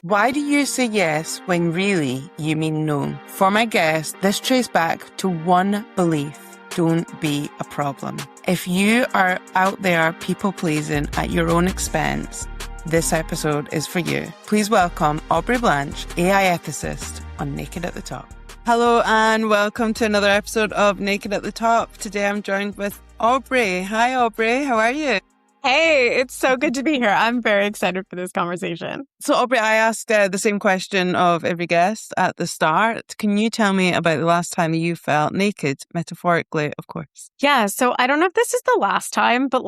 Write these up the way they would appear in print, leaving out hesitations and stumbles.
Why do you say yes when really you mean no? For my guest, this traces back to one belief: don't be a problem. If you are out there people-pleasing at your own expense, this episode is for you. Please welcome Aubrey Blanche, AI ethicist, on Naked at the Top. Hello and welcome to another episode of Naked at the Top. Today I'm joined with Aubrey. Hi Aubrey, how are you? Hey, it's so good to be here. I'm very excited for this conversation. So Aubrey, I asked the same question of every guest at the start. Can you tell me about the last time you felt naked, metaphorically, of course? Yeah, so I don't know if this is the last time, but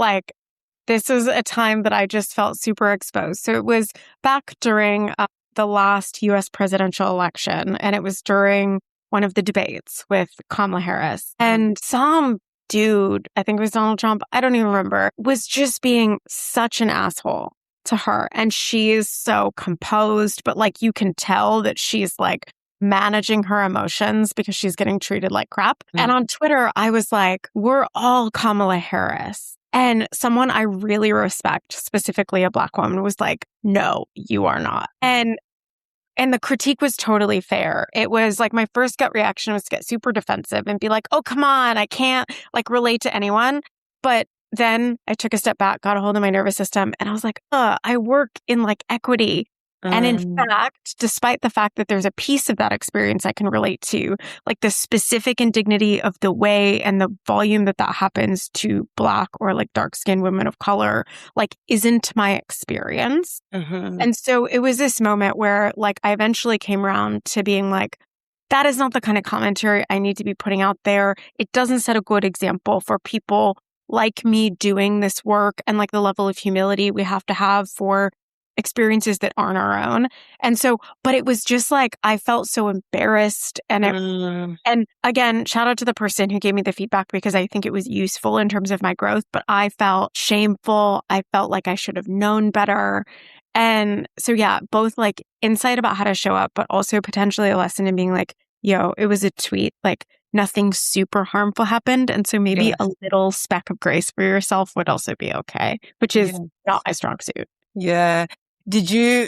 this is a time that I just felt super exposed. So it was back during the last US presidential election, and it was during one of the debates with Kamala Harris. And some dude, I think it was Donald Trump, I don't even remember, was just being such an asshole to her. And she is so composed, but you can tell that she's managing her emotions because she's getting treated like crap. And on Twitter, I was like, we're all Kamala Harris. And someone I really respect, specifically a Black woman, was like, no, you are not. And the critique was totally fair. It was my first gut reaction was to get super defensive and be like, oh, come on, I can't relate to anyone. But then I took a step back, got a hold of my nervous system, and I was like, I work in equity. And in fact, despite the fact that there's a piece of that experience I can relate to, the specific indignity of the way and the volume that happens to Black or dark-skinned women of color, isn't my experience. And so it was this moment where I eventually came around to being that is not the kind of commentary I need to be putting out there. It doesn't set a good example for people like me doing this work and the level of humility we have to have for experiences that aren't our own. And so, but it was just I felt so embarrassed. And and again, shout out to the person who gave me the feedback because I think it was useful in terms of my growth, but I felt shameful. I felt like I should have known better. And so, yeah, both insight about how to show up, but also potentially a lesson in being yo, it was a tweet, nothing super harmful happened. And so maybe a little speck of grace for yourself would also be okay, which is not my strong suit. Yeah. Did you,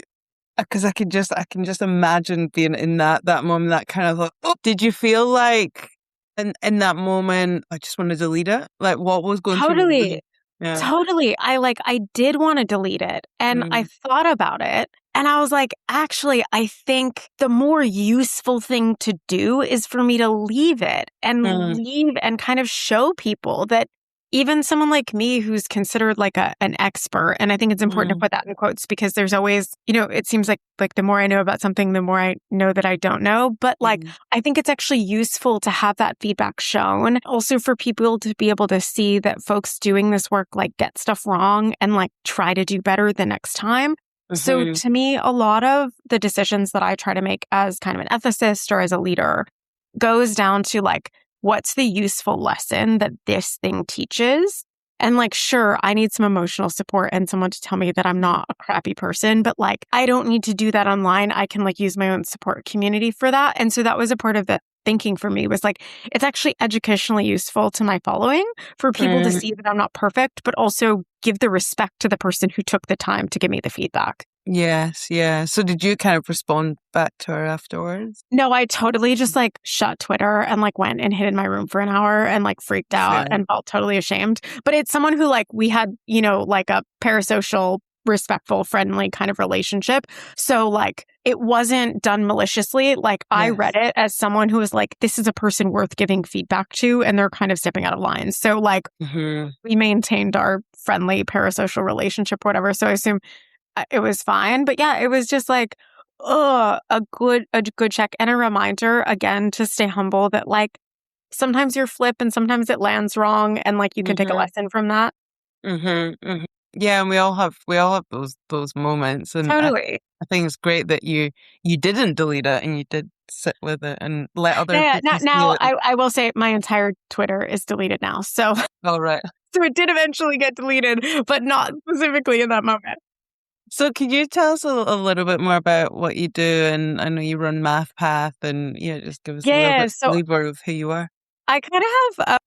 because I can just imagine being in that moment, that kind of did you feel in that moment, I just want to delete it? What was going through? Totally. Yeah. Totally. I did want to delete it and I thought about it and I was actually, I think the more useful thing to do is for me to leave it and leave and kind of show people that even someone like me who's considered an expert, and I think it's important to put that in quotes because there's always, it seems like the more I know about something, the more I know that I don't know. But I think it's actually useful to have that feedback shown. Also for people to be able to see that folks doing this work get stuff wrong and try to do better the next time. So to me, a lot of the decisions that I try to make as kind of an ethicist or as a leader goes down to what's the useful lesson that this thing teaches? And sure, I need some emotional support and someone to tell me that I'm not a crappy person, but I don't need to do that online. I can use my own support community for that. And so that was a part of the thinking for me was it's actually educationally useful to my following for people to see that I'm not perfect, but also give the respect to the person who took the time to give me the feedback. Yes, yeah. So did you kind of respond back to her afterwards? No, I totally just shut Twitter and went and hid in my room for an hour and freaked out and felt totally ashamed. But it's someone who we had, a parasocial, respectful, friendly kind of relationship. So it wasn't done maliciously. I read it as someone who was this is a person worth giving feedback to and they're kind of stepping out of line. So we maintained our friendly parasocial relationship or whatever. So I assume it was fine. But yeah, it was just a good check and a reminder again to stay humble that sometimes you're flip and sometimes it lands wrong and you can take a lesson from that. Yeah, and we all have those moments. And totally. I think it's great that you didn't delete it and you did sit with it and let other people now see it. I will say my entire Twitter is deleted now. So oh right. So it did eventually get deleted, but not specifically in that moment. So could you tell us a little bit more about what you do? And I know you run Mathpath and just give us a little bit flavor of who you are. I kind of have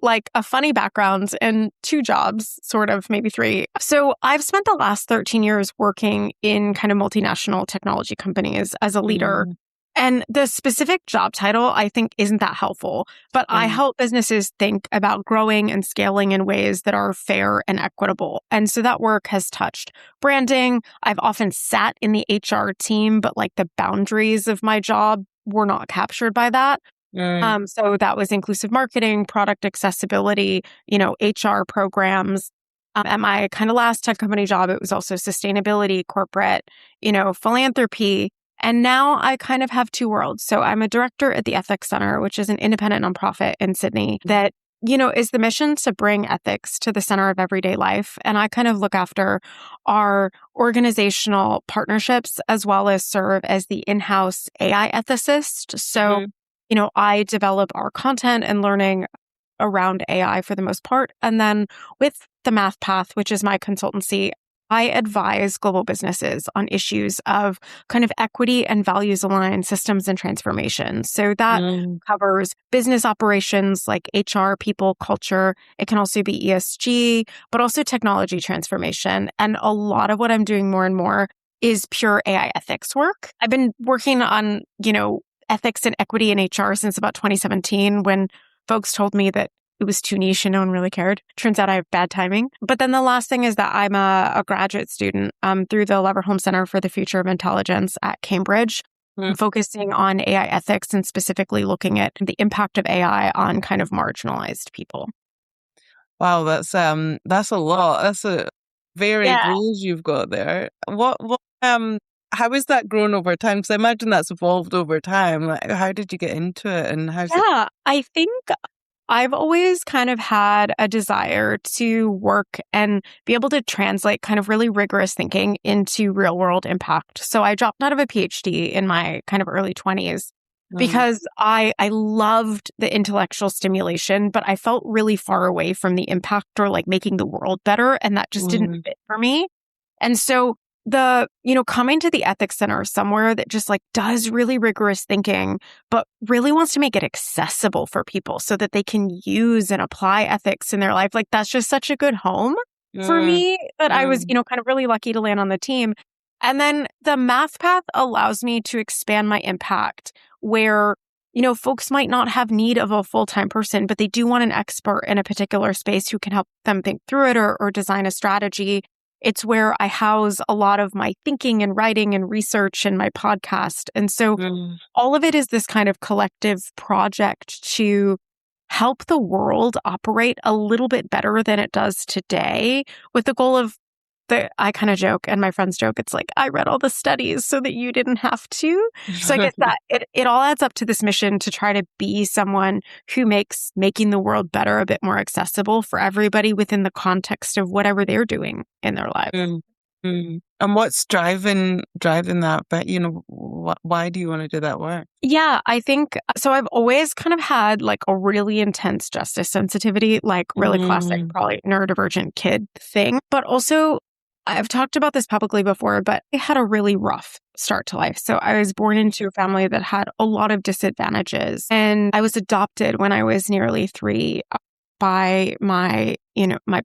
like a funny background and 2 jobs, sort of, maybe 3. So I've spent the last 13 years working in kind of multinational technology companies as a leader. And the specific job title, I think, isn't that helpful. But I help businesses think about growing and scaling in ways that are fair and equitable. And so that work has touched branding. I've often sat in the HR team, but like the boundaries of my job were not captured by that. So that was inclusive marketing, product accessibility, HR programs. At my kind of last tech company job, it was also sustainability, corporate, philanthropy. And now I kind of have 2 worlds. So I'm a director at the Ethics Center, which is an independent nonprofit in Sydney that, is the mission to bring ethics to the center of everyday life. And I kind of look after our organizational partnerships as well as serve as the in-house AI ethicist. So, I develop our content and learning around AI for the most part. And then with the Mathpath, which is my consultancy, I advise global businesses on issues of kind of equity and values aligned systems and transformation. So that covers business operations like HR, people, culture. It can also be ESG, but also technology transformation. And a lot of what I'm doing more and more is pure AI ethics work. I've been working on, ethics and equity in HR since about 2017 when folks told me that it was too niche and no one really cared. Turns out I have bad timing. But then the last thing is that I'm a graduate student through the Leverhulme Center for the Future of Intelligence at Cambridge, focusing on AI ethics and specifically looking at the impact of AI on kind of marginalized people. Wow, that's a lot. That's a very goals you've got there. How has that grown over time? Because I imagine that's evolved over time. Like, how did you get into it, and how's it? I think I've always kind of had a desire to work and be able to translate kind of really rigorous thinking into real world impact. So I dropped out of a PhD in my kind of early 20s because I loved the intellectual stimulation, but I felt really far away from the impact or like making the world better. And that just didn't fit for me. And so coming to the Ethics Center, somewhere that just like does really rigorous thinking, but really wants to make it accessible for people so that they can use and apply ethics in their life. Like that's just such a good home for me that I was, kind of really lucky to land on the team. And then the Mathpath allows me to expand my impact where, folks might not have need of a full-time person, but they do want an expert in a particular space who can help them think through it or design a strategy. It's where I house a lot of my thinking and writing and research and my podcast. And so all of it is this kind of collective project to help the world operate a little bit better than it does today with the goal of I kind of joke and my friends joke. It's like, I read all the studies so that you didn't have to. So I guess that it all adds up to this mission to try to be someone who makes making the world better a bit more accessible for everybody within the context of whatever they're doing in their lives. And what's driving that? But, why do you want to do that work? Yeah, I think so. I've always kind of had like a really intense justice sensitivity, like really classic, probably neurodivergent kid thing. But also, I've talked about this publicly before, but I had a really rough start to life. So I was born into a family that had a lot of disadvantages. And I was adopted when I was nearly 3 by my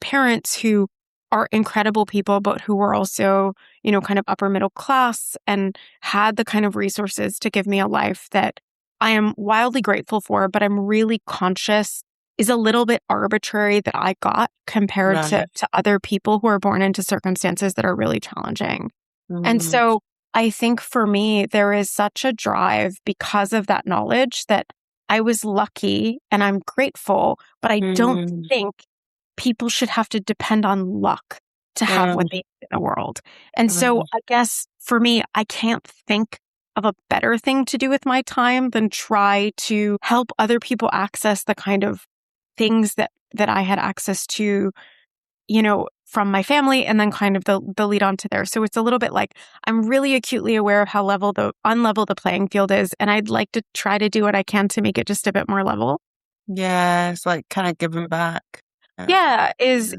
parents who are incredible people, but who were also, kind of upper middle class and had the kind of resources to give me a life that I am wildly grateful for, but I'm really conscious is a little bit arbitrary that I got compared to other people who are born into circumstances that are really challenging. And so I think for me, there is such a drive because of that knowledge that I was lucky and I'm grateful, but I don't think people should have to depend on luck to have what they need in the world. And so I guess for me, I can't think of a better thing to do with my time than try to help other people access the kind of things that I had access to, from my family and then kind of the lead on to there. So it's a little bit like I'm really acutely aware of how unlevel the playing field is. And I'd like to try to do what I can to make it just a bit more level. Yeah, it's like kind of giving back. Is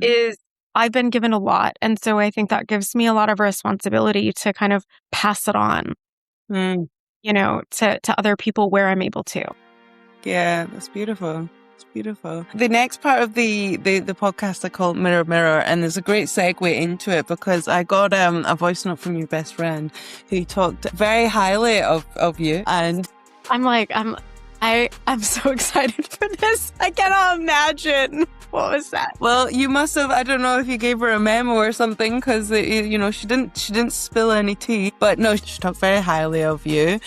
I've been given a lot. And so I think that gives me a lot of responsibility to kind of pass it on, to other people where I'm able to. Yeah, that's beautiful. It's beautiful. The next part of the podcast I call Mirror Mirror, and there's a great segue into it because I got a voice note from your best friend who talked very highly of you, and I'm so excited for this. I cannot imagine. What was that? Well, you must have, I don't know if you gave her a memo or something because, she didn't spill any tea. But no, she talked very highly of you.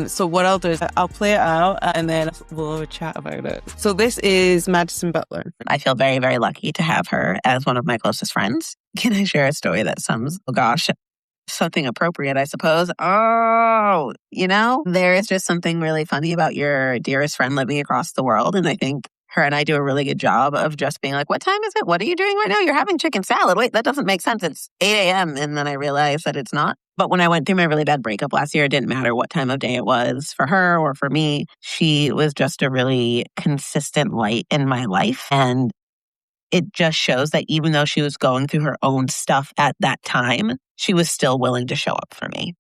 So what I'll do is I'll play it out and then we'll have a chat about it. So this is Madison Butler. I feel very, very lucky to have her as one of my closest friends. Can I share a story that sums, something appropriate, I suppose? Oh, there is just something really funny about your dearest friend living across the world. And I think her and I do a really good job of just being like, what time is it? What are you doing right now? You're having chicken salad. Wait, that doesn't make sense. It's 8 a.m. And then I realized that it's not. But when I went through my really bad breakup last year, it didn't matter what time of day it was for her or for me. She was just a really consistent light in my life. And it just shows that even though she was going through her own stuff at that time, she was still willing to show up for me.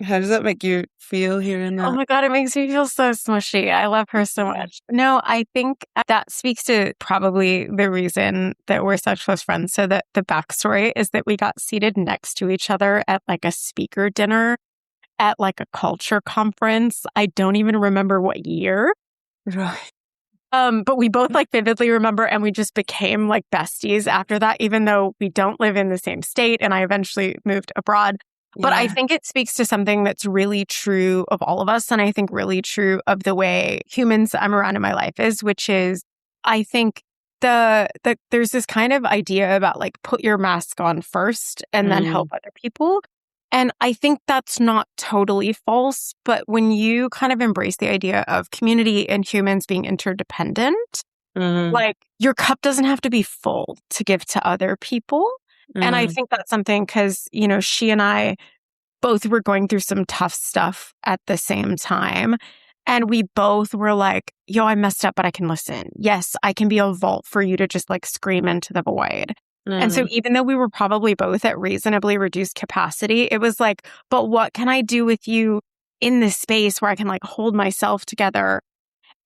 How does that make you feel hearing that? Oh my God, it makes me feel so smushy. I love her so much. No, I think that speaks to probably the reason that we're such close friends. So that the backstory is that we got seated next to each other at like a speaker dinner at like a culture conference. I don't even remember what year. Right. But we both like vividly remember, and we just became like besties after that, even though we don't live in the same state and I eventually moved abroad. But I think it speaks to something that's really true of all of us. And I think really true of the way humans I'm around in my life is, which is, I think there's this kind of idea about like put your mask on first and then help other people. And I think that's not totally false. But when you kind of embrace the idea of community and humans being interdependent, like your cup doesn't have to be full to give to other people. And I think that's something because, she and I both were going through some tough stuff at the same time. And we both were like, yo, I messed up, but I can listen. Yes, I can be a vault for you to just like scream into the void. And so even though we were probably both at reasonably reduced capacity, it was like, but what can I do with you in this space where I can like hold myself together?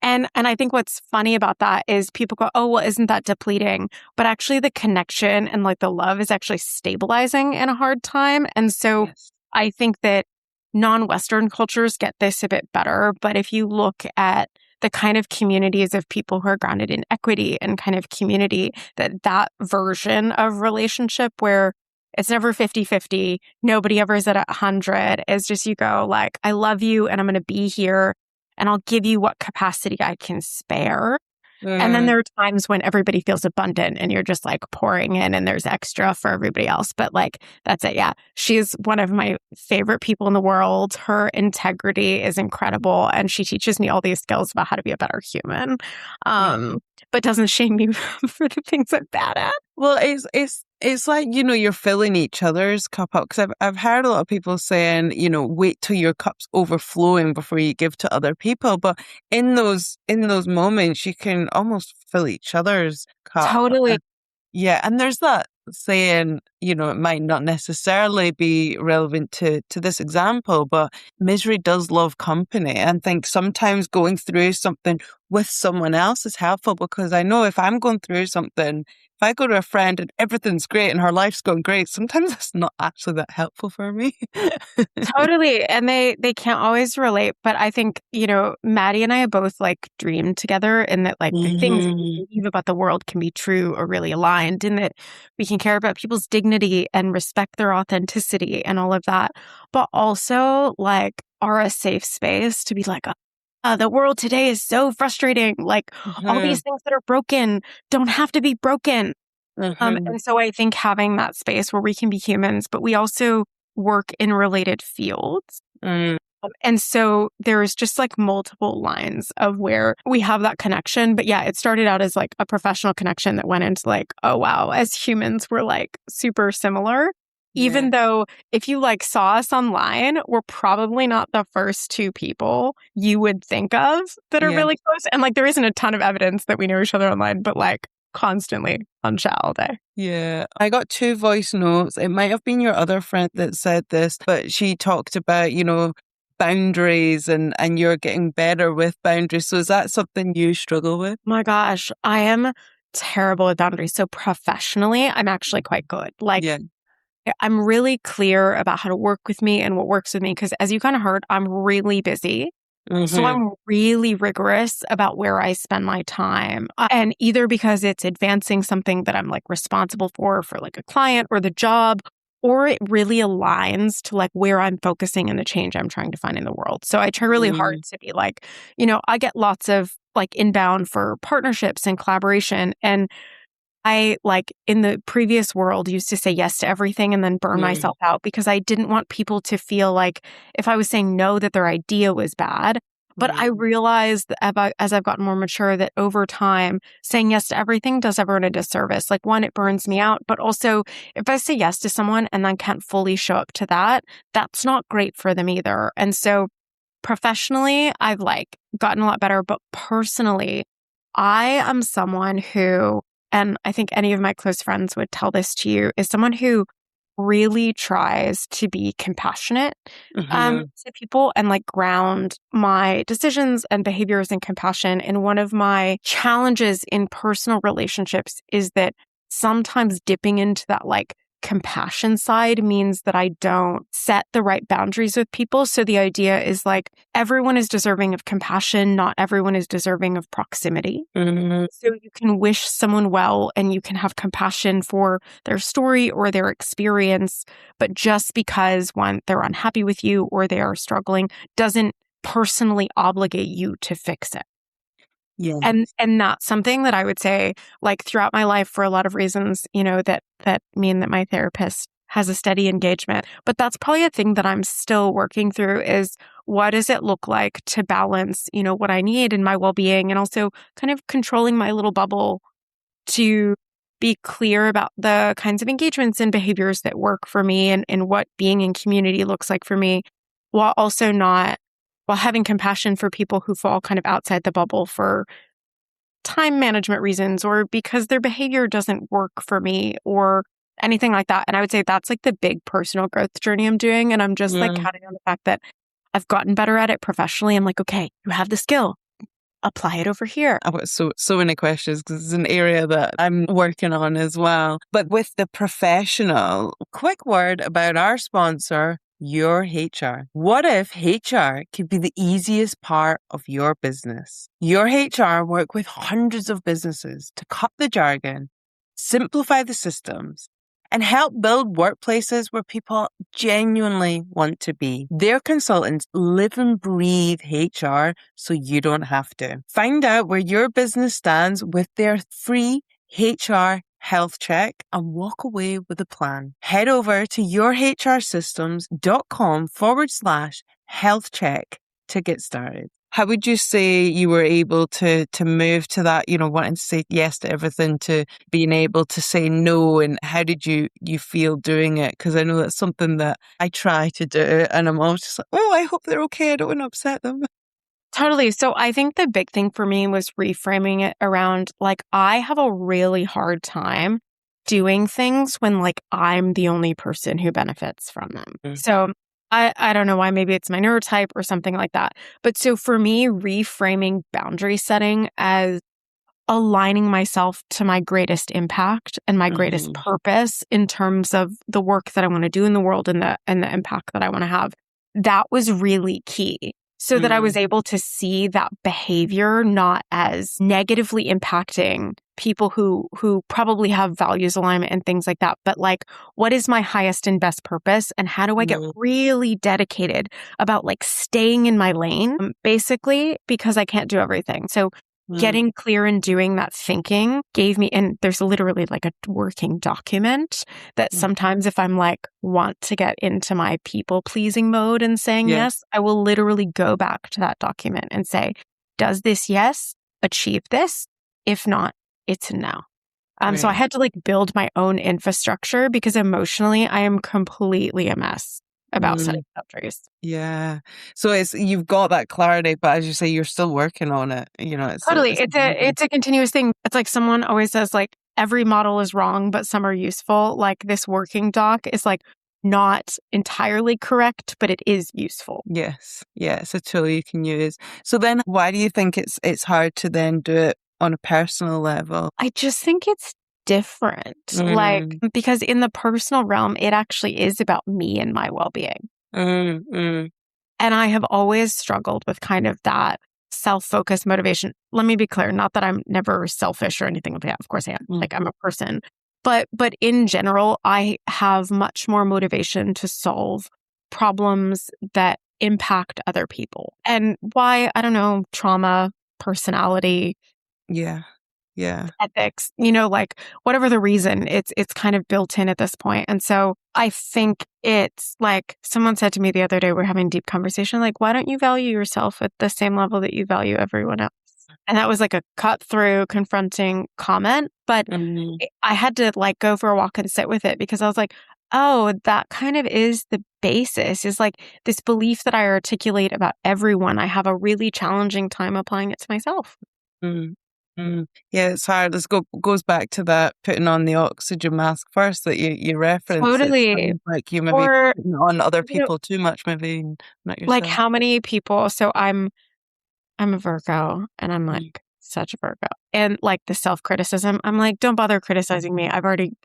And I think what's funny about that is people go, oh, well, isn't that depleting? But actually the connection and like the love is actually stabilizing in a hard time. And so I think that non-Western cultures get this a bit better. But if you look at the kind of communities of people who are grounded in equity and kind of community, that version of relationship where it's never 50-50, nobody ever is at 100, is just you go like, I love you and I'm going to be here. And I'll give you what capacity I can spare. And then there are times when everybody feels abundant and you're just like pouring in and there's extra for everybody else. But like, that's it. Yeah. She's one of my favorite people in the world. Her integrity is incredible. And she teaches me all these skills about how to be a better human. But doesn't shame me for the things I'm bad at. Well, it's like, you're filling each other's cup up. Because I've heard a lot of people saying, wait till your cup's overflowing before you give to other people. But in those moments, you can almost fill each other's cup. Totally. And there's that saying, it might not necessarily be relevant to this example, but misery does love company. And I think sometimes going through something with someone else is helpful because I know if I'm going through something, if I go to a friend and everything's great and her life's going great, sometimes it's not actually that helpful for me. Totally. And they can't always relate. But I think, Maddie and I have both like dreamed together and that like the things we believe about the world can be true or really aligned and that we can care about people's dignity and respect their authenticity and all of that. But also like are a safe space to be like, the world today is so frustrating. Like all these things that are broken don't have to be broken. And so I think having that space where we can be humans, but we also work in related fields. And so there's just like multiple lines of where we have that connection. But yeah, it started out as like a professional connection that went into like, oh, wow, as humans, we're like super similar. Even though if you like saw us online, we're probably not the first two people you would think of that are really close. And like there isn't a ton of evidence that we know each other online, but like constantly on chat all day. Yeah. I got 2 voice notes. It might have been your other friend that said this, but she talked about, boundaries and you're getting better with boundaries. So is that something you struggle with? My gosh, I am terrible with boundaries. So professionally, I'm actually quite good. Like, Yeah. I'm really clear about how to work with me and what works with me. Because as you kind of heard, I'm really busy. So I'm really rigorous about where I spend my time. And either because it's advancing something that I'm like responsible for like a client or the job, or it really aligns to like where I'm focusing and the change I'm trying to find in the world. So I try really hard to be like, I get lots of like inbound for partnerships and collaboration. And I, like in the previous world, used to say yes to everything and then burn myself out because I didn't want people to feel like if I was saying no, that their idea was bad. But I realized as I've gotten more mature that over time, saying yes to everything does everyone a disservice. Like, one, it burns me out. But also, if I say yes to someone and then can't fully show up to that, that's not great for them either. And so professionally, I've like gotten a lot better. But personally, I am someone who, and I think any of my close friends would tell this to you, is someone who really tries to be compassionate to people and like ground my decisions and behaviors in compassion. And one of my challenges in personal relationships is that sometimes dipping into that like compassion side means that I don't set the right boundaries with people. So the idea is like everyone is deserving of compassion, not everyone is deserving of proximity. So you can wish someone well and you can have compassion for their story or their experience, but just because one, they're unhappy with you or they are struggling doesn't personally obligate you to fix it. Yeah. And that's something that I would say, like throughout my life for a lot of reasons, that mean that my therapist has a steady engagement. But that's probably a thing that I'm still working through is what does it look like to balance, what I need in my well-being and also kind of controlling my little bubble to be clear about the kinds of engagements and behaviors that work for me and what being in community looks like for me, while also not while having compassion for people who fall kind of outside the bubble for time management reasons or because their behavior doesn't work for me or anything like that. And I would say that's like the big personal growth journey I'm doing. And I'm just like counting on the fact that I've gotten better at it professionally. I'm like, okay, you have the skill. Apply it over here. I've got so many questions because it's an area that I'm working on as well. But with the professional, quick word about our sponsor, your HR. What if HR could be the easiest part of your business? Your HR work with hundreds of businesses to cut the jargon, simplify the systems, and help build workplaces where people genuinely want to be. Their consultants live and breathe HR so you don't have to. Find out where your business stands with their free HR health check and walk away with a plan. Head over to yourhrsystems.com/health check to get started. How would you say you were able to move to that, wanting to say yes to everything, to being able to say no? And how did you feel doing it? Because I know that's something that I try to do and I'm always just like, oh, I hope they're okay. I don't want to upset them. Totally. So I think the big thing for me was reframing it around like, I have a really hard time doing things when like I'm the only person who benefits from them. So I don't know why, maybe it's my neurotype or something like that. But so for me, reframing boundary setting as aligning myself to my greatest impact and my greatest purpose in terms of the work that I want to do in the world and the impact that I want to have, that was really key. So that I was able to see that behavior not as negatively impacting people who probably have values alignment and things like that, but like, what is my highest and best purpose? And how do I get really dedicated about like staying in my lane, basically, because I can't do everything. So getting clear and doing that thinking gave me, and there's literally like a working document that sometimes if I'm like want to get into my people pleasing mode and saying yes, I will literally go back to that document and say, does this yes achieve this? If not, it's a no. So I had to like build my own infrastructure because emotionally I am completely a mess about setting boundaries. Yeah. So you've got that clarity, but as you say, you're still working on it. It's totally. It's a continuous thing. It's like someone always says like every model is wrong, but some are useful. Like this working doc is like not entirely correct, but it is useful. Yes. Yeah, it's a tool you can use. So then why do you think it's hard to then do it on a personal level? I just think it's different. Like, because in the personal realm, it actually is about me and my well-being. And I have always struggled with kind of that self-focused motivation. Let me be clear, not that I'm never selfish or anything like that. Of course I am. Like, I'm a person. But in general, I have much more motivation to solve problems that impact other people. And why, I don't know, trauma, personality, Yeah. ethics, like whatever the reason, it's kind of built in at this point. And so I think it's like someone said to me the other day, we're having a deep conversation, like, why don't you value yourself at the same level that you value everyone else? And that was like a cut through, confronting comment. But I had to like go for a walk and sit with it, because I was like, oh, that kind of is the basis, is like this belief that I articulate about everyone. I have a really challenging time applying it to myself. Yeah, it's hard. This goes back to that putting on the oxygen mask first that you referenced. Totally. It like you maybe putting on other people too much, maybe not yourself. Like how many people, so I'm a Virgo, and I'm like such a Virgo. And like the self-criticism, I'm like, don't bother criticizing me. I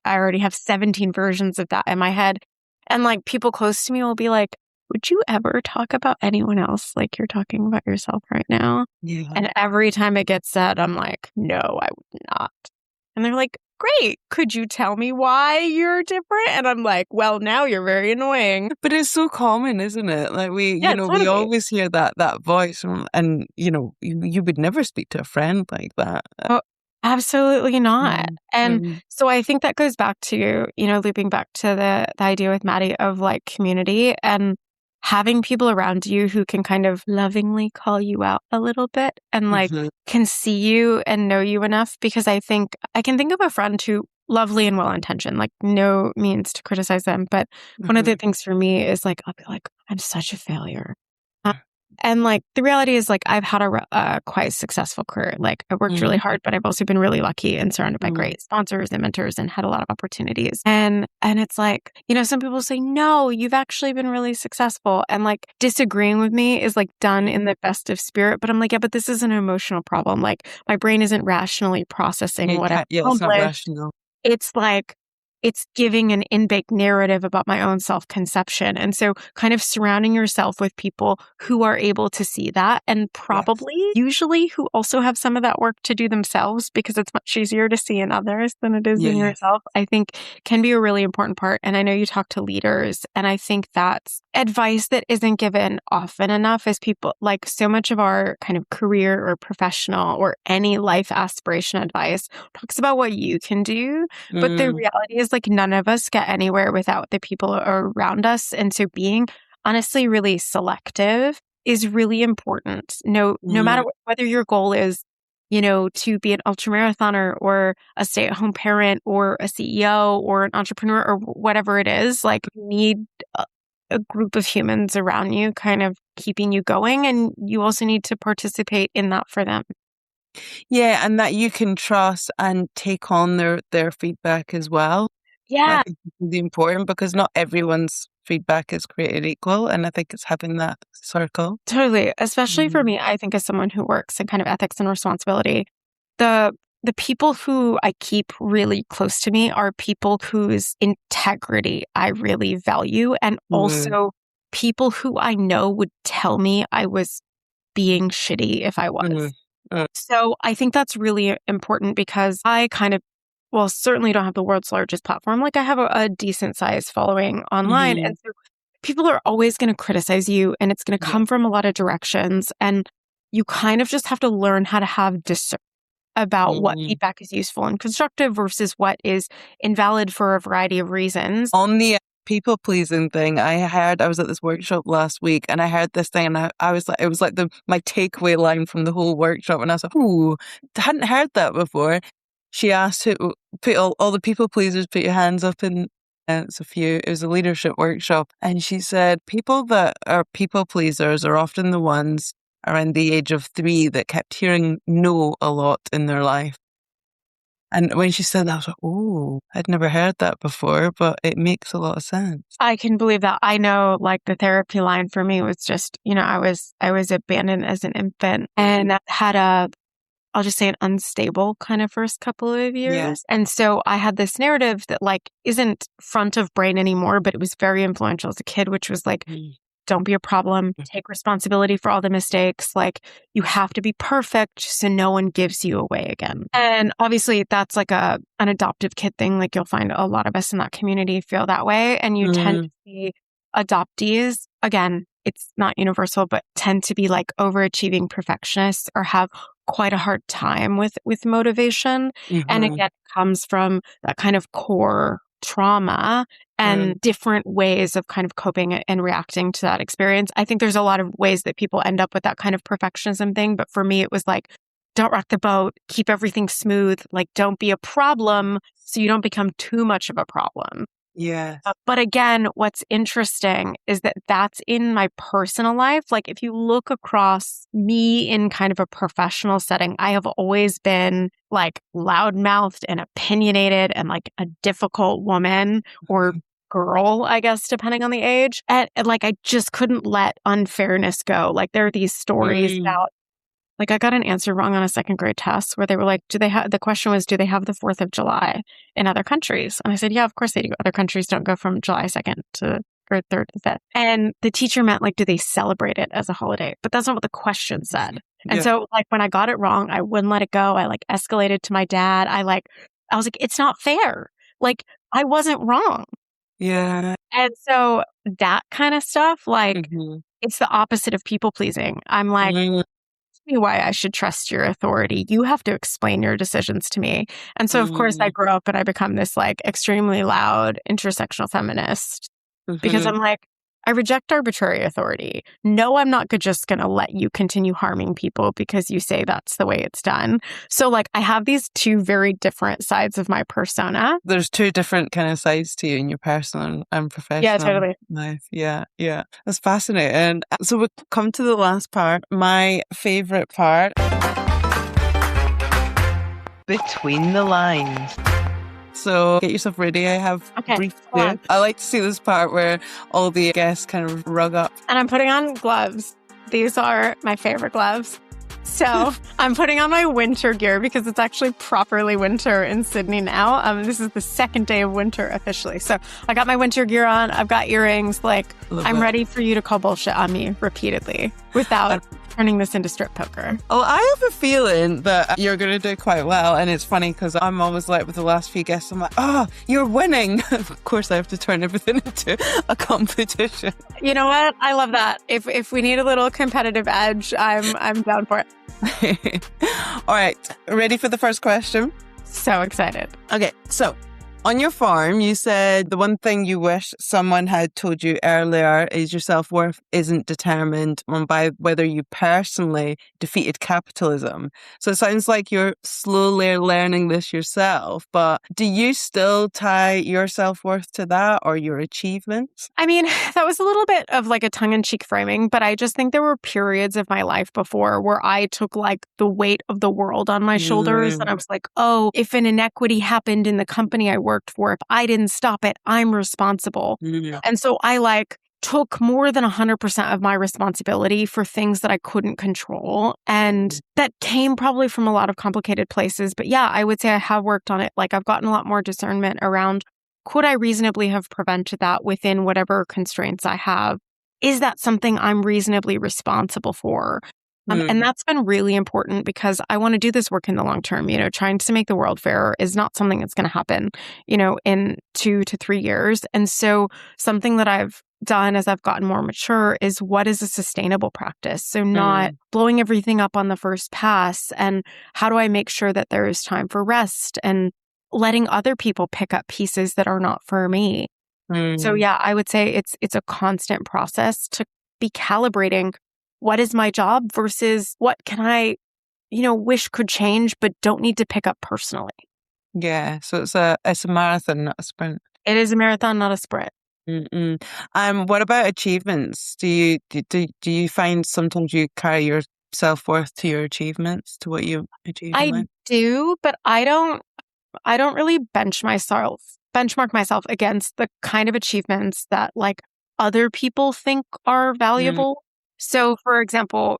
already have 17 versions of that in my head. And like people close to me will be like, would you ever talk about anyone else like you're talking about yourself right now? Yeah. And every time it gets said, I'm like, no, I would not. And they're like, great. Could you tell me why you're different? And I'm like, well, now you're very annoying. But it's so common, isn't it? Like we totally. always hear that voice and you would never speak to a friend like that. Oh, absolutely not. And so I think that goes back to, looping back to the idea with Maddie of like community and having people around you who can kind of lovingly call you out a little bit and like can see you and know you enough. Because I think I can think of a friend who lovely and well-intentioned, like no means to criticize them. But one of the things for me is like, I'll be like, I'm such a failure. And like the reality is like I've had a quite successful career. Like I worked really hard, but I've also been really lucky and surrounded by great sponsors and mentors and had a lot of opportunities. And it's like, some people say, no, you've actually been really successful. And like disagreeing with me is like done in the best of spirit. But I'm like, yeah, but this is an emotional problem. Like my brain isn't rationally processing what I've accomplished. It's not rational. It's like, it's giving an in-baked narrative about my own self-conception. And so kind of surrounding yourself with people who are able to see that and probably usually who also have some of that work to do themselves, because it's much easier to see in others than it is in yourself, I think can be a really important part. And I know you talk to leaders, and I think that's advice that isn't given often enough, as people like so much of our kind of career or professional or any life aspiration advice talks about what you can do. But the reality is like none of us get anywhere without the people around us. And so being honestly really selective is really important. No matter whether your goal is, to be an ultramarathoner or a stay-at-home parent or a CEO or an entrepreneur or whatever it is, like you need a group of humans around you kind of keeping you going. And you also need to participate in that for them. Yeah, and that you can trust and take on their feedback as well. Yeah. I think it's really important because not everyone's feedback is created equal. And I think it's having that circle. Totally. Especially for me, I think as someone who works in kind of ethics and responsibility, the people who I keep really close to me are people whose integrity I really value, and also people who I know would tell me I was being shitty if I was. So I think that's really important, because I kind of, certainly don't have the world's largest platform. Like I have a decent sized following online. And so people are always going to criticize you, and it's going to come from a lot of directions. And you kind of just have to learn how to have discernment about what feedback is useful and constructive versus what is invalid for a variety of reasons. On the people pleasing thing, I was at this workshop last week and I heard this thing, and I was like, it was like my takeaway line from the whole workshop, and I was like, ooh, hadn't heard that before. She asked all the people pleasers, put your hands up, and it's a few. It was a leadership workshop, and she said people that are people pleasers are often the ones around the age of 3 that kept hearing no a lot in their life. And when she said that, I was like, oh, I'd never heard that before, but it makes a lot of sense. I can believe that. I know, like, the therapy line for me was just, I was abandoned as an infant and had I'll just say an unstable kind of first couple of years. Yeah. And so I had this narrative that like isn't front of brain anymore, but it was very influential as a kid, which was like, don't be a problem, take responsibility for all the mistakes. Like you have to be perfect so no one gives you away again. And obviously that's like an adoptive kid thing. Like you'll find a lot of us in that community feel that way. And you tend to see adoptees, again, it's not universal, but tend to be like overachieving perfectionists or have quite a hard time with motivation. And again, it comes from that kind of core trauma and different ways of kind of coping and reacting to that experience. I think there's a lot of ways that people end up with that kind of perfectionism thing. But for me, it was like, don't rock the boat, keep everything smooth, like don't be a problem so you don't become too much of a problem. Yeah. But again, what's interesting is that that's in my personal life. Like if you look across me in kind of a professional setting, I have always been like loudmouthed and opinionated and like a difficult woman or girl, I guess, depending on the age. And like I just couldn't let unfairness go. Like there are these stories about, like I got an answer wrong on a second grade test where they were like, the question was, do they have the 4th of July in other countries? And I said, yeah, of course they do. Other countries don't go from July 2nd to or 3rd to 5th. And the teacher meant like, do they celebrate it as a holiday? But that's not what the question said. And so like when I got it wrong, I wouldn't let it go. I like escalated to my dad. I was like, it's not fair. Like I wasn't wrong. Yeah. And so that kind of stuff, like it's the opposite of people pleasing. I'm like, me why I should trust your authority. You have to explain your decisions to me. And so, of course, I grow up and I become this like extremely loud intersectional feminist because I'm like, I reject arbitrary authority. No, I'm not just going to let you continue harming people because you say that's the way it's done. So like I have these two very different sides of my persona. There's two different kind of sides to you in your personal and professional life. Yeah. That's fascinating. And so we'll come to the last part, my favorite part. Between the lines. So get yourself ready. I have brief clue. I like to see this part where all the guests kind of rug up. And I'm putting on gloves. These are my favorite gloves. So I'm putting on my winter gear because it's actually properly winter in Sydney now. This is the second day of winter officially. So I got my winter gear on. I've got earrings. Like I'm ready for you to call bullshit on me repeatedly without turning this into strip poker. Well, I have a feeling that you're going to do quite well. And it's funny because I'm always like with the last few guests, I'm like, oh, you're winning. Of course, I have to turn everything into a competition. You know what? I love that. If we need a little competitive edge, I'm down for it. All right. Ready for the first question? So excited. Okay. So on your form, you said the one thing you wish someone had told you earlier is your self-worth isn't determined by whether you personally defeated capitalism. So it sounds like you're slowly learning this yourself, but do you still tie your self-worth to that or your achievements? I mean, that was a little bit of like a tongue-in-cheek framing, but I just think there were periods of my life before where I took like the weight of the world on my shoulders. And I was like, oh, if an inequity happened in the company I worked for, if I didn't stop it, I'm responsible. And so I like took more than 100% of my responsibility for things that I couldn't control. And that came probably from a lot of complicated places. But yeah, I would say I have worked on it. Like I've gotten a lot more discernment around, could I reasonably have prevented that within whatever constraints I have? Is that something I'm reasonably responsible for? And that's been really important because I want to do this work in the long term. Trying to make the world fairer is not something that's going to happen, in 2 to 3 years. And so something that I've done as I've gotten more mature is what is a sustainable practice? So not blowing everything up on the first pass. And how do I make sure that there is time for rest and letting other people pick up pieces that are not for me? So yeah, I would say it's a constant process to be calibrating what is my job versus what can I, wish could change, but don't need to pick up personally. Yeah. So it's a marathon, not a sprint. It is a marathon, not a sprint. What about achievements? Do you find sometimes you carry your self-worth to your achievements, to what you achieve? I do, but I don't I don't really benchmark myself against the kind of achievements that like other people think are valuable. So for example,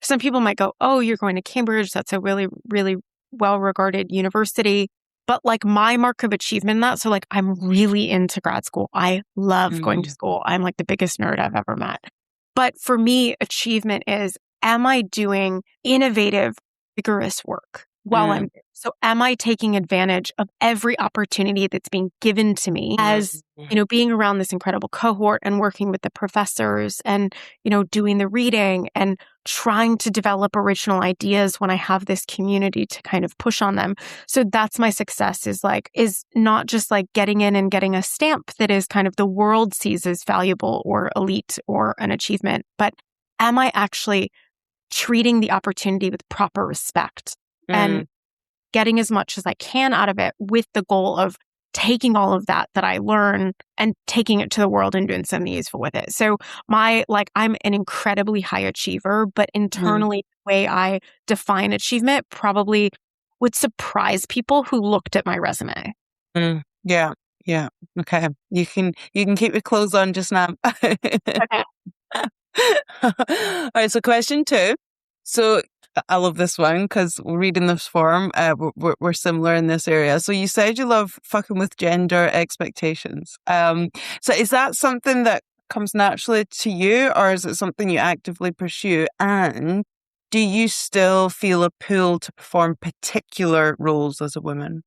some people might go, oh, you're going to Cambridge. That's a really, really well-regarded university. But like my mark of achievement in that, so like I'm really into grad school. I love going to school. I'm like the biggest nerd I've ever met. But for me, achievement is, am I doing innovative, vigorous work while I'm there? So am I taking advantage of every opportunity that's being given to me as, being around this incredible cohort and working with the professors and, doing the reading and trying to develop original ideas when I have this community to kind of push on them. So that's my success is not just like getting in and getting a stamp that is kind of the world sees as valuable or elite or an achievement, but am I actually treating the opportunity with proper respect and getting as much as I can out of it with the goal of taking all of that I learn and taking it to the world and doing something useful with it. So I'm an incredibly high achiever, but internally the way I define achievement probably would surprise people who looked at my resume. Yeah. Okay. You can keep your clothes on just now. Okay. All right. So question 2. So I love this one because reading this form, we're similar in this area. So you said you love fucking with gender expectations. So is that something that comes naturally to you, or is it something you actively pursue? And do you still feel a pull to perform particular roles as a woman?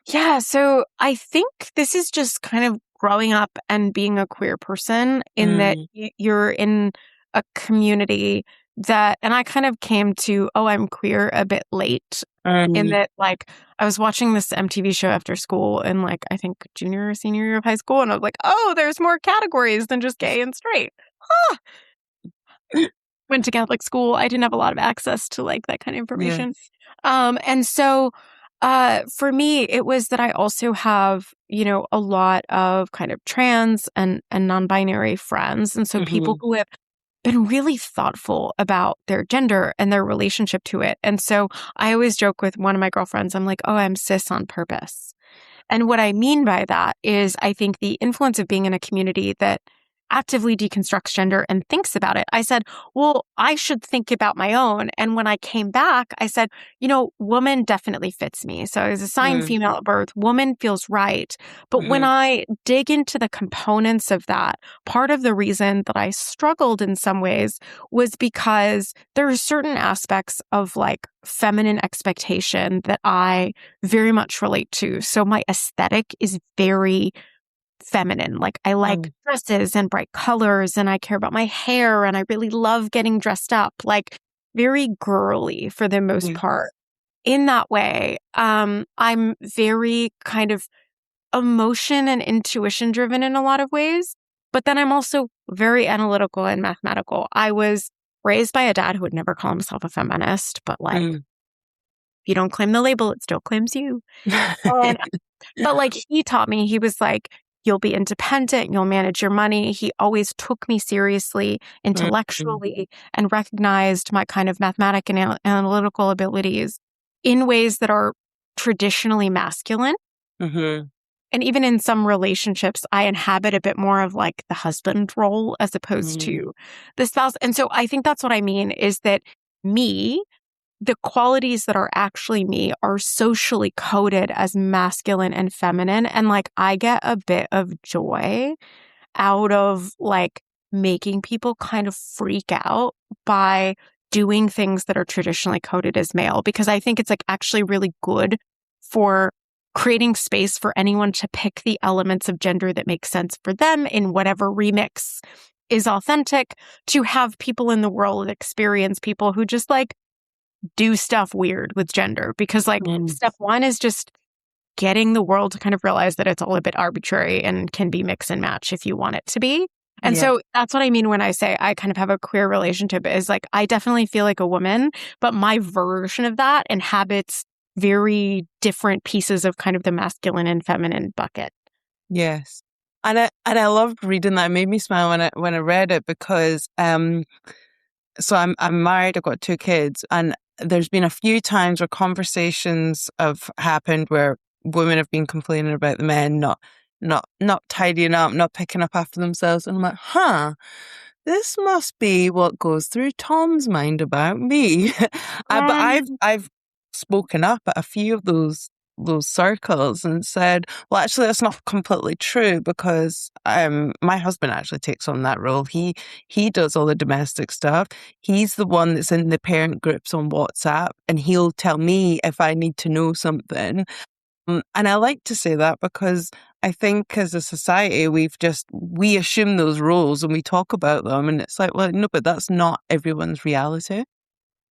Yeah. So I think this is just kind of growing up and being a queer person in that you're in a community that, and I kind of came to, I'm queer a bit late in that, like, I was watching this MTV show after school in like, I think junior or senior year of high school. And I was like, oh, there's more categories than just gay and straight. Huh. Went to Catholic school. I didn't have a lot of access to like that kind of information. And so for me, it was that I also have, a lot of kind of trans and non-binary friends. And so people who have been really thoughtful about their gender and their relationship to it. And so I always joke with one of my girlfriends, I'm like, oh, I'm cis on purpose. And what I mean by that is I think the influence of being in a community that actively deconstructs gender and thinks about it. I said, well, I should think about my own. And when I came back, I said, woman definitely fits me. So I was assigned female at birth. Woman feels right. But when I dig into the components of that, part of the reason that I struggled in some ways was because there are certain aspects of like feminine expectation that I very much relate to. So my aesthetic is very feminine. Like I like dresses and bright colors and I care about my hair and I really love getting dressed up, like very girly for the most part. In that way, I'm very kind of emotion and intuition driven in a lot of ways, but then I'm also very analytical and mathematical. I was raised by a dad who would never call himself a feminist, but like, if you don't claim the label, it still claims you. But like he taught me, he was like, you'll be independent, you'll manage your money. He always took me seriously intellectually and recognized my kind of mathematic and analytical abilities in ways that are traditionally masculine. And even in some relationships, I inhabit a bit more of like the husband role as opposed to the spouse. And so I think that's what I mean is that the qualities that are actually me are socially coded as masculine and feminine. And like, I get a bit of joy out of like making people kind of freak out by doing things that are traditionally coded as male, because I think it's like actually really good for creating space for anyone to pick the elements of gender that make sense for them in whatever remix is authentic, to have people in the world experience people who just like do stuff weird with gender, because like step 1 is just getting the world to kind of realize that it's all a bit arbitrary and can be mix and match if you want it to be. And so that's what I mean when I say I kind of have a queer relationship, is like I definitely feel like a woman, but my version of that inhabits very different pieces of kind of the masculine and feminine bucket. Yes. And I loved reading that. It made me smile when I read it because so I'm married, I've got 2 kids, and there's been a few times where conversations have happened where women have been complaining about the men not tidying up, not picking up after themselves. And I'm like, this must be what goes through Tom's mind about me. But I've spoken up at a few of those circles and said, well, actually, that's not completely true, because my husband actually takes on that role. He does all the domestic stuff. He's the one that's in the parent groups on WhatsApp, and he'll tell me if I need to know something. And I like to say that because I think as a society, we assume those roles and we talk about them, and it's like, well, no, but that's not everyone's reality.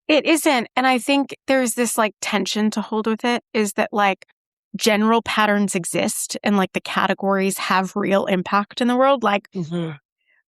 It isn't. And I think there's this like tension to hold with it, is that like general patterns exist and like the categories have real impact in the world. Like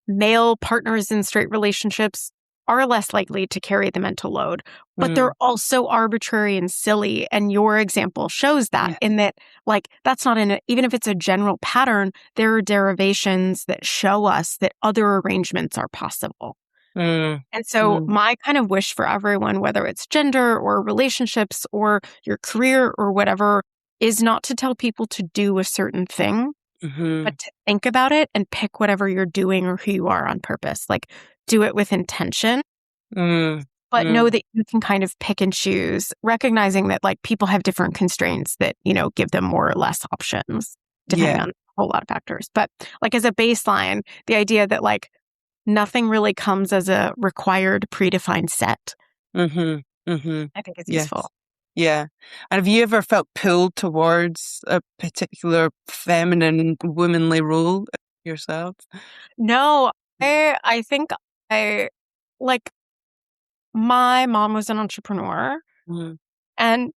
male partners in straight relationships are less likely to carry the mental load, but they're also arbitrary and silly. And your example shows that in that, like, that's not even if it's a general pattern, there are derivations that show us that other arrangements are possible. And so my kind of wish for everyone, whether it's gender or relationships or your career or whatever, is not to tell people to do a certain thing, but to think about it and pick whatever you're doing or who you are on purpose. Like, do it with intention, but know that you can kind of pick and choose, recognizing that like people have different constraints that, you know, give them more or less options depending on a whole lot of factors. But like as a baseline, the idea that like nothing really comes as a required predefined set, I think is useful. Yeah. And have you ever felt pulled towards a particular feminine, womanly role yourself? No, I think my mom was an entrepreneur and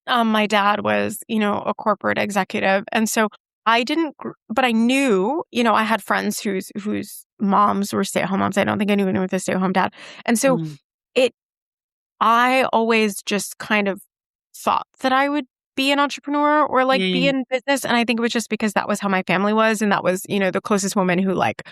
my dad was, you know, a corporate executive. And so I didn't, but I knew, you know, I had friends whose moms were stay-at-home moms. I don't think anyone with a stay-at-home dad. And so I always just kind of thought that I would be an entrepreneur or like be in business. And I think it was just because that was how my family was. And that was, you know, the closest woman who like,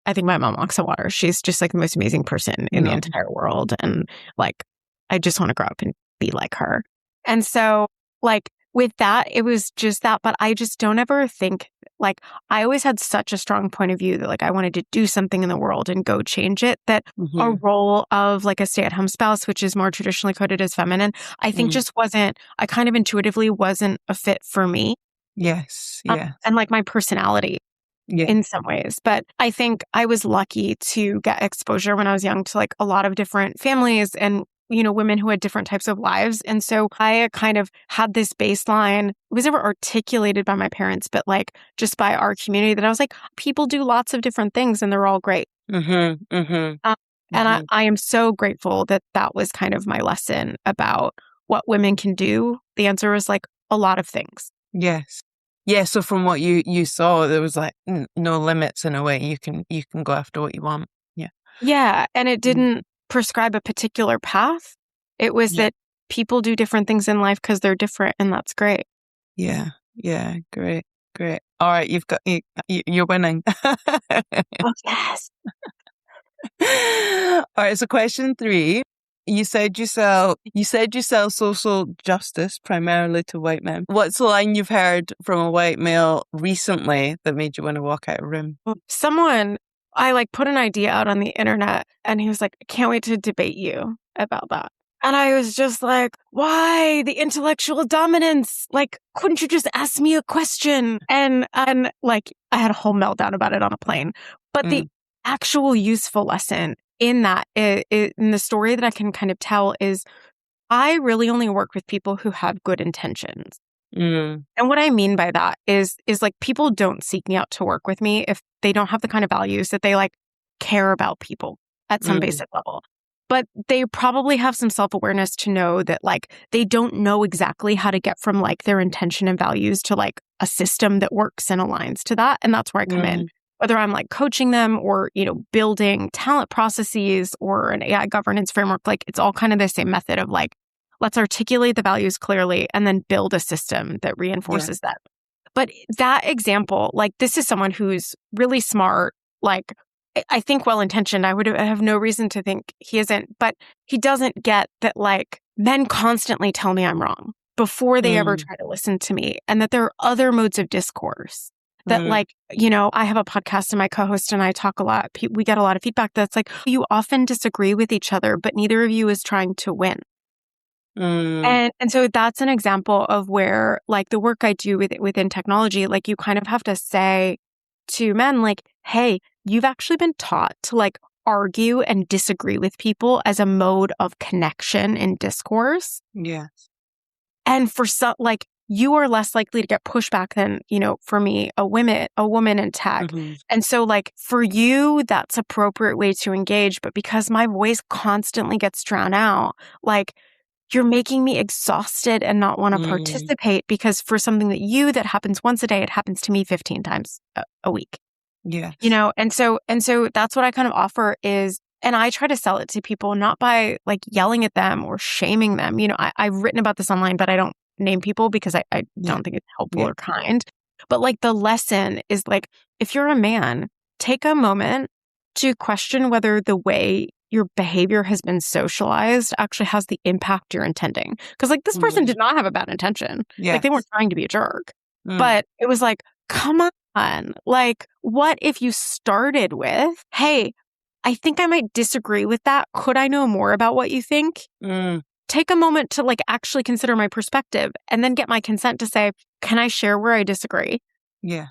I think my mom walks on water. She's just like the most amazing person in the entire world. And like, I just want to grow up and be like her. And so like with that, it was just that. But I just don't ever think like, I always had such a strong point of view that like I wanted to do something in the world and go change it, that a role of like a stay-at-home spouse, which is more traditionally coded as feminine, I think just wasn't, I kind of intuitively wasn't a fit for me. Yes. Yeah. And like my personality. In some ways. But I think I was lucky to get exposure when I was young to like a lot of different families and, you know, women who had different types of lives. And so I kind of had this baseline. It was never articulated by my parents, but like just by our community, that I was like, people do lots of different things and they're all great. And I am so grateful that that was kind of my lesson about what women can do. The answer was like a lot of things. Yes. Yeah, so from what you saw, there was like no limits in a way. You can go after what you want. Yeah. Yeah, and it didn't prescribe a particular path. It was that people do different things in life because they're different, and that's great. Yeah. Yeah. Great. All right, you're winning. Oh, yes. All right, so question 3. You said you sell social justice primarily to white men. What's the line you've heard from a white male recently that made you want to walk out of a room? I like put an idea out on the internet and he was like, I can't wait to debate you about that. And I was just like, why the intellectual dominance? Like, couldn't you just ask me a question? And like, I had a whole meltdown about it on a plane. But the actual useful lesson in that, in the story that I can kind of tell, is I really only work with people who have good intentions. And what I mean by that is like people don't seek me out to work with me if they don't have the kind of values that they like care about people at some basic level. But they probably have some self-awareness to know that like they don't know exactly how to get from like their intention and values to like a system that works and aligns to that. And that's where I come in. Whether I'm like coaching them or, you know, building talent processes or an AI governance framework, like it's all kind of the same method of like, let's articulate the values clearly and then build a system that reinforces that. But that example, like this is someone who's really smart, like I think well-intentioned. I would have no reason to think he isn't, but he doesn't get that like men constantly tell me I'm wrong. before they ever try to listen to me, and that there are other modes of discourse. That like, you know, I have a podcast and my co-host and I talk a lot. We get a lot of feedback that's like, you often disagree with each other, but neither of you is trying to win. And so that's an example of where like the work I do within technology, like you kind of have to say to men like, hey, you've actually been taught to like argue and disagree with people as a mode of connection and discourse. Yes. And for some, like, you are less likely to get pushback than, you know, for me, a woman in tech. And so like for you, that's appropriate way to engage. But because my voice constantly gets drowned out, like you're making me exhausted and not want to participate because for something that happens once a day, it happens to me 15 times a week. Yeah. You know, and so that's what I kind of offer is, and I try to sell it to people, not by like yelling at them or shaming them. You know, I've written about this online, but I don't name people because I don't think it's helpful or kind. But like the lesson is like, if you're a man, take a moment to question whether the way your behavior has been socialized actually has the impact you're intending. Because like this person did not have a bad intention. Like they weren't trying to be a jerk. But it was like, come on. Like, what if you started with, hey, I think I might disagree with that. Could I know more about what you think? Take a moment to like actually consider my perspective and then get my consent to say, can I share where I disagree? Yes.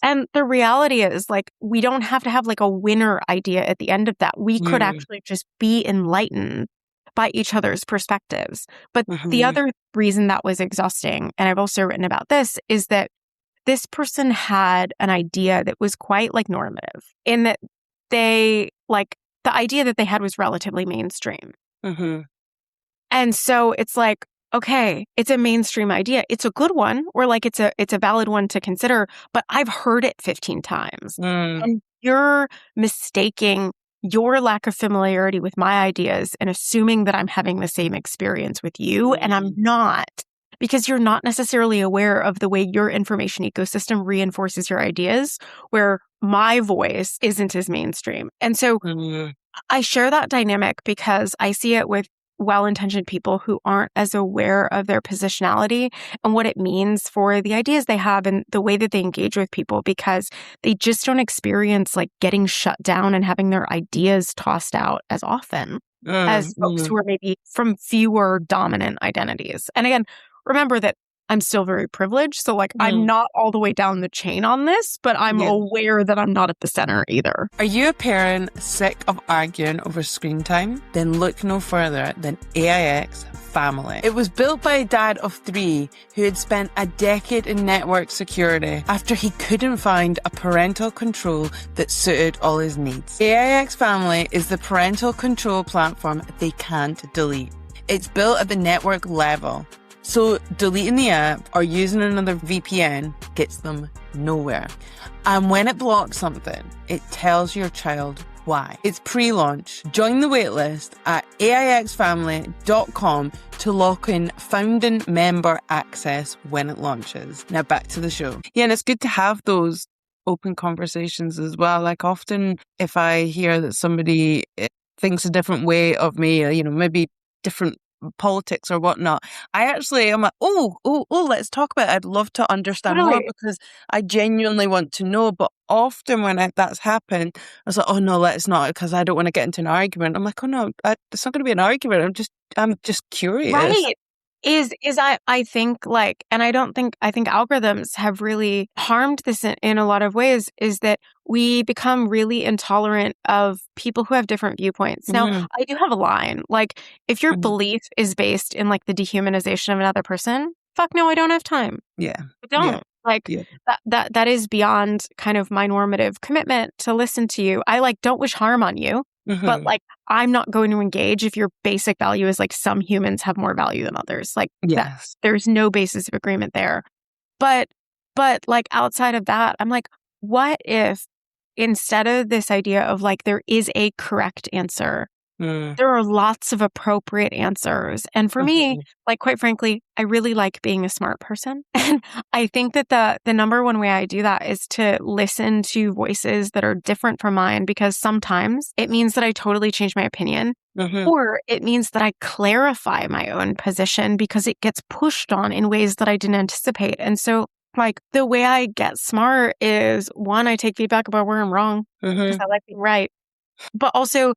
And the reality is like, we don't have to have like a winner idea at the end of that. We could actually just be enlightened by each other's perspectives. But the other reason that was exhausting, and I've also written about this, is that this person had an idea that was quite like normative in that they like the idea that they had was relatively mainstream. And so it's like, okay, it's a mainstream idea. It's a good one, or like it's a valid one to consider, but I've heard it 15 times. And you're mistaking your lack of familiarity with my ideas and assuming that I'm having the same experience with you, and I'm not. Because you're not necessarily aware of the way your information ecosystem reinforces your ideas, where my voice isn't as mainstream. And so I share that dynamic because I see it with well-intentioned people who aren't as aware of their positionality and what it means for the ideas they have and the way that they engage with people, because they just don't experience like getting shut down and having their ideas tossed out as often as folks who are maybe from fewer dominant identities. And again, remember that I'm still very privileged. So like I'm not all the way down the chain on this, but I'm aware that I'm not at the center either. Are you a parent sick of arguing over screen time? Then look no further than AIX Family. It was built by a dad of 3 who had spent a decade in network security after he couldn't find a parental control that suited all his needs. AIX Family is the parental control platform they can't delete. It's built at the network level, so deleting the app or using another VPN gets them nowhere. And when it blocks something, it tells your child why. It's pre-launch. Join the waitlist at AIXFamily.com to lock in founding member access when it launches. Now back to the show. Yeah, and it's good to have those open conversations as well. Like often if I hear that somebody thinks a different way of me, you know, maybe different politics or whatnot, I'm like, let's talk about it. I'd love to understand more because I genuinely want to know. But often when that's happened, I was like, oh no, let's not, because I don't want to get into an argument. I'm like, oh no, it's not going to be an argument. I'm just curious. Right. I think like, and I think algorithms have really harmed this in a lot of ways, is that we become really intolerant of people who have different viewpoints. Now, I do have a line, like if your belief is based in like the dehumanization of another person, fuck no, I don't have time. Yeah. I don't. That is beyond kind of my normative commitment to listen to you. I like don't wish harm on you. But like, I'm not going to engage if your basic value is like some humans have more value than others. Like, there's no basis of agreement there. But like outside of that, I'm like, what if instead of this idea of like, there is a correct answer, There are lots of appropriate answers. And for me, like, quite frankly, I really like being a smart person. And I think that the number one way I do that is to listen to voices that are different from mine, because sometimes it means that I totally change my opinion, or it means that I clarify my own position because it gets pushed on in ways that I didn't anticipate. And so, like, the way I get smart is, one, I take feedback about where I'm wrong because I like being right. But also,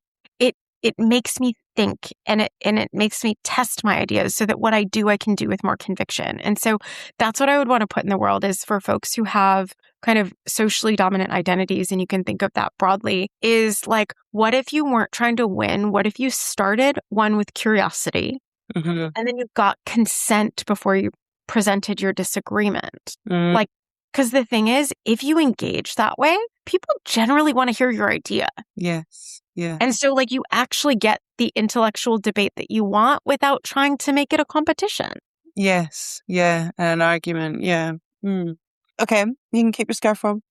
it makes me think, and it makes me test my ideas so that what I do, I can do with more conviction. And so that's what I would want to put in the world, is for folks who have kind of socially dominant identities, and you can think of that broadly, is like, what if you weren't trying to win? What if you started one with curiosity, and then you got consent before you presented your disagreement? Like, because the thing is, if you engage that way, people generally want to hear your idea. Yes. Yeah. And so, like, you actually get the intellectual debate that you want without trying to make it a competition. Yes. Yeah. And an argument. Yeah. Okay. You can keep your scarf on.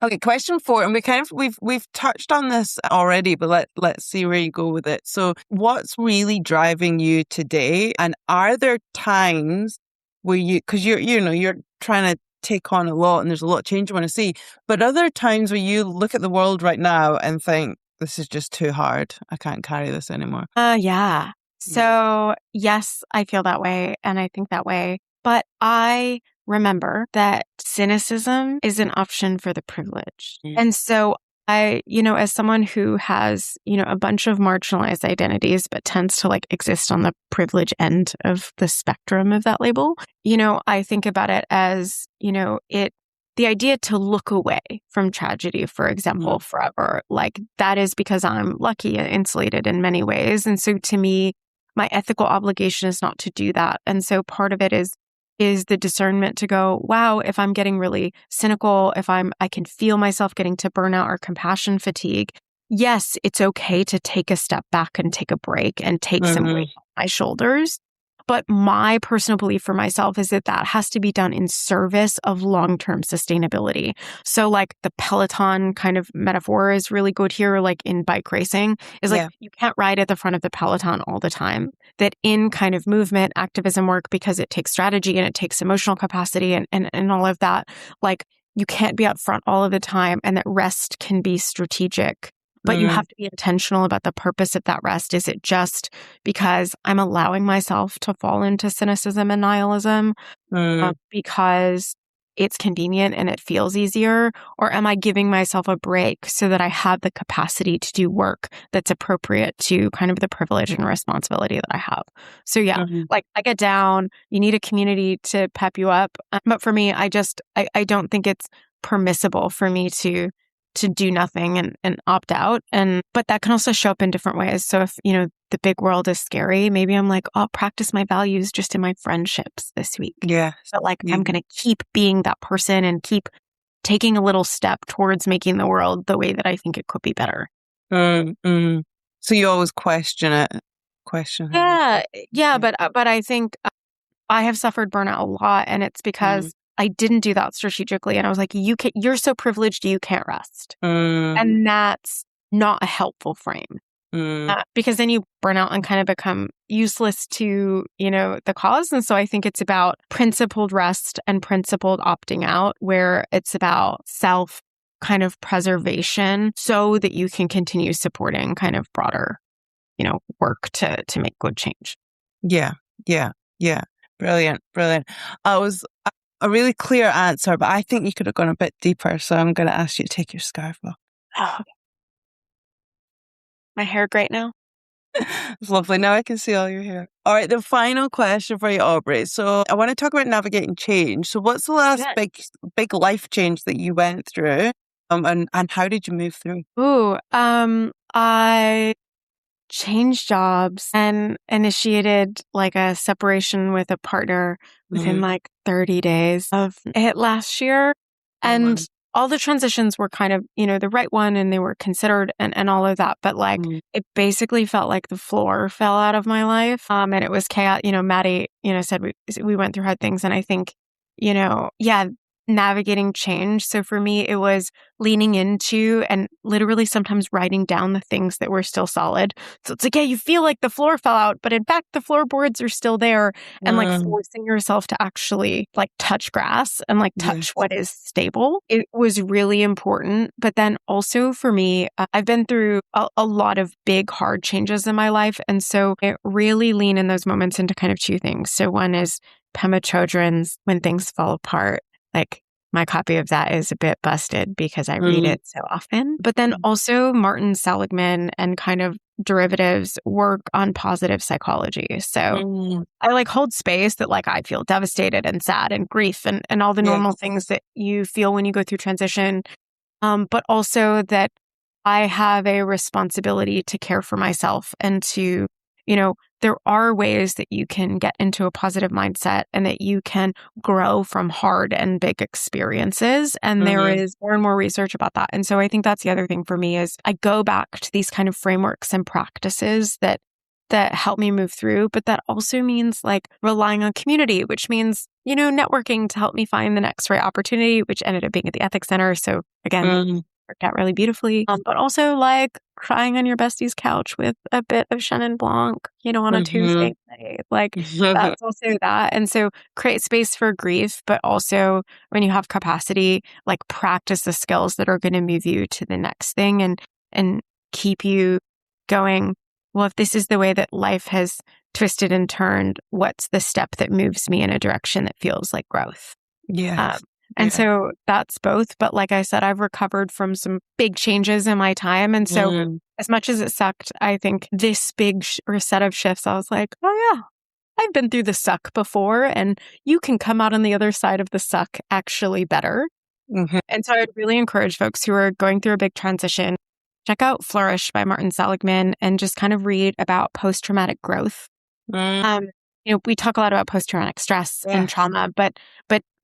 Okay. Question 4. And we've touched on this already, but let's see where you go with it. So what's really driving you today? And are there times where because you're trying to take on a lot and there's a lot of change you want to see, but other times where you look at the world right now and think, this is just too hard, I can't carry this anymore? Yeah. So yes, I feel that way and I think that way, but I remember that cynicism is an option for the privileged. And so I, as someone who has, a bunch of marginalized identities, but tends to like exist on the privilege end of the spectrum of that label, I think about it as, the idea to look away from tragedy, for example, forever, like that is because I'm lucky and insulated in many ways. And so to me, my ethical obligation is not to do that. And so part of it is the discernment to go, wow, if I'm getting really cynical, if I can feel myself getting to burnout or compassion fatigue, yes, it's okay to take a step back and take a break and take some weight off my shoulders. But my personal belief for myself is that has to be done in service of long-term sustainability. So like the Peloton kind of metaphor is really good here, like in bike racing, is like you can't ride at the front of the Peloton all the time. That in kind of movement, activism work, because it takes strategy and it takes emotional capacity and all of that, like you can't be up front all of the time, and that rest can be strategic. But you have to be intentional about the purpose of that rest. Is it just because I'm allowing myself to fall into cynicism and nihilism because it's convenient and it feels easier? Or am I giving myself a break so that I have the capacity to do work that's appropriate to kind of the privilege and responsibility that I have? So like I get down, you need a community to pep you up. But for me, I don't think it's permissible for me to do nothing and opt out. But that can also show up in different ways. So if, the big world is scary, maybe I'm like, I'll practice my values just in my friendships this week. Yeah. But like, I'm going to keep being that person and keep taking a little step towards making the world the way that I think it could be better. So you always question it. Yeah. But I think I have suffered burnout a lot, and it's because I didn't do that strategically. And I was like, you're so privileged, you can't rest. And that's not a helpful frame. Because then you burn out and kind of become useless to, the cause. And so I think it's about principled rest and principled opting out, where it's about self kind of preservation so that you can continue supporting kind of broader, work to make good change. Yeah. Brilliant. I was a really clear answer, but I think you could have gone a bit deeper. So I'm going to ask you to take your scarf off. Oh, okay. My hair great now? It's lovely. Now I can see all your hair. All right. The final question for you, Aubrey. So I want to talk about navigating change. So what's the last big life change that you went through? And how did you move through? I changed jobs and initiated like a separation with a partner within like 30 days of it last year. And all the transitions were kind of, the right one, and they were considered and all of that. But like, it basically felt like the floor fell out of my life. And it was chaos. Maddie, said we went through hard things. And I think, navigating change. So for me, it was leaning into and literally sometimes writing down the things that were still solid. So it's like, yeah, you feel like the floor fell out, but in fact, the floorboards are still there, and like forcing yourself to actually like touch grass and like touch what is stable. It was really important. But then also for me, I've been through a lot of big, hard changes in my life. And so I really lean in those moments into kind of two things. So one is Pema Chodron's When Things Fall Apart. Like, my copy of that is a bit busted because I read it so often. But then also Martin Seligman and kind of derivatives work on positive psychology. So I like hold space that like I feel devastated and sad and grief and all the normal things that you feel when you go through transition. But also that I have a responsibility to care for myself and to, there are ways that you can get into a positive mindset and that you can grow from hard and big experiences. And there is more and more research about that. And so I think that's the other thing for me is I go back to these kind of frameworks and practices that help me move through. But that also means like relying on community, which means, networking to help me find the next right opportunity, which ended up being at the Ethics Center. So again, worked out really beautifully. But also like crying on your bestie's couch with a bit of Chenin Blanc, on a Tuesday night. Like that's also that. And so create space for grief, but also when you have capacity, like practice the skills that are going to move you to the next thing and keep you going. Well, if this is the way that life has twisted and turned, what's the step that moves me in a direction that feels like growth? And so that's both. But like I said, I've recovered from some big changes in my time. And so as much as it sucked, I think this big set of shifts, I was like, oh yeah, I've been through the suck before and you can come out on the other side of the suck actually better. And so I'd really encourage folks who are going through a big transition, check out Flourish by Martin Seligman and just kind of read about post-traumatic growth. We talk a lot about post-traumatic stress and trauma, but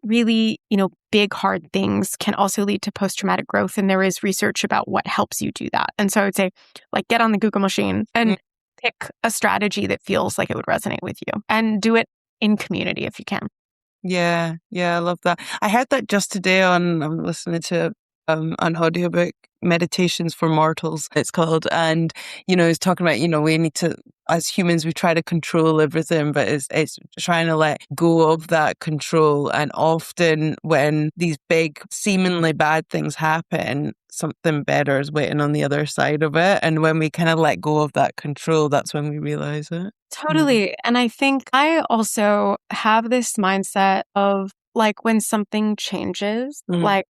really, big, hard things can also lead to post-traumatic growth. And there is research about what helps you do that. And so I would say, like, get on the Google machine and pick a strategy that feels like it would resonate with you and do it in community if you can. Yeah, I love that. I heard that just today I'm listening to an audiobook, Meditations for Mortals, it's called. And, it's talking about, we need to, as humans, we try to control everything, but it's trying to let go of that control. And often when these big, seemingly bad things happen, something better is waiting on the other side of it. And when we kind of let go of that control, that's when we realize it. Totally. And I think I also have this mindset of like when something changes, like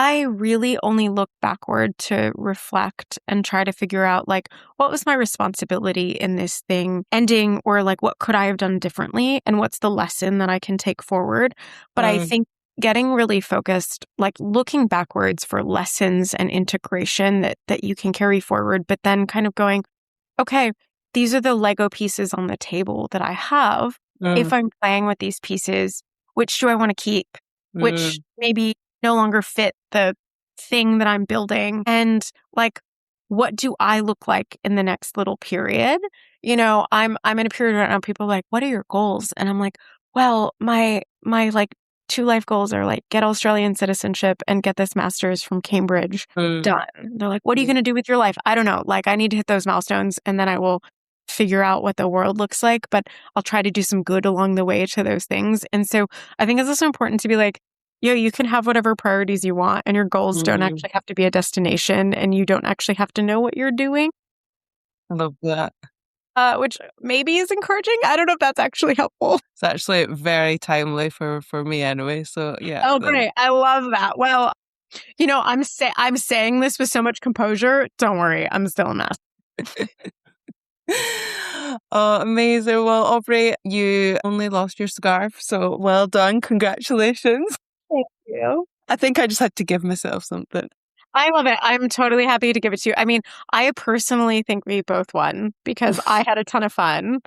I really only look backward to reflect and try to figure out like, what was my responsibility in this thing ending, or like, what could I have done differently? And what's the lesson that I can take forward? But I think getting really focused, like looking backwards for lessons and integration that you can carry forward, but then kind of going, okay, these are the Lego pieces on the table that I have. If I'm playing with these pieces, which do I want to keep? Which maybe no longer fit the thing that I'm building? And like, what do I look like in the next little period? I'm in a period right now, people are like, what are your goals? And I'm like, well, my like 2 life goals are like get Australian citizenship and get this master's from Cambridge done. They're like, what are you going to do with your life? I don't know. Like, I need to hit those milestones and then I will figure out what the world looks like, but I'll try to do some good along the way to those things. And so I think it's also important to be like, you can have whatever priorities you want and your goals don't actually have to be a destination and you don't actually have to know what you're doing. I love that. Which maybe is encouraging. I don't know if that's actually helpful. It's actually very timely for me anyway. So yeah. Oh, great. I love that. Well, I'm saying this with so much composure. Don't worry. I'm still a mess. Oh, amazing. Well, Aubrey, you only lost your scarf. So well done. Congratulations. Thank you. I think I just had to give myself something. I love it. I'm totally happy to give it to you. I mean, I personally think we both won because I had a ton of fun.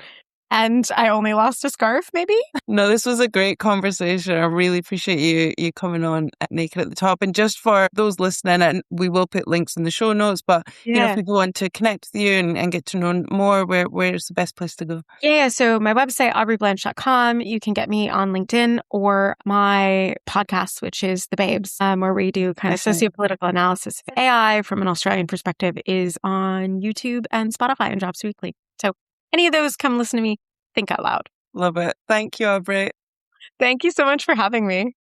And I only lost a scarf, maybe? No, this was a great conversation. I really appreciate you coming on at Naked at the Top. And just for those listening, and we will put links in the show notes, but if people want to connect with you and get to know more, where's the best place to go? Yeah, so my website, aubreyblanche.com. You can get me on LinkedIn, or my podcast, which is The Babes, where we do kind of sociopolitical analysis of AI from an Australian perspective, is on YouTube and Spotify and Jobs Weekly. So any of those, come listen to me think out loud. Love it. Thank you, Aubrey. Thank you so much for having me.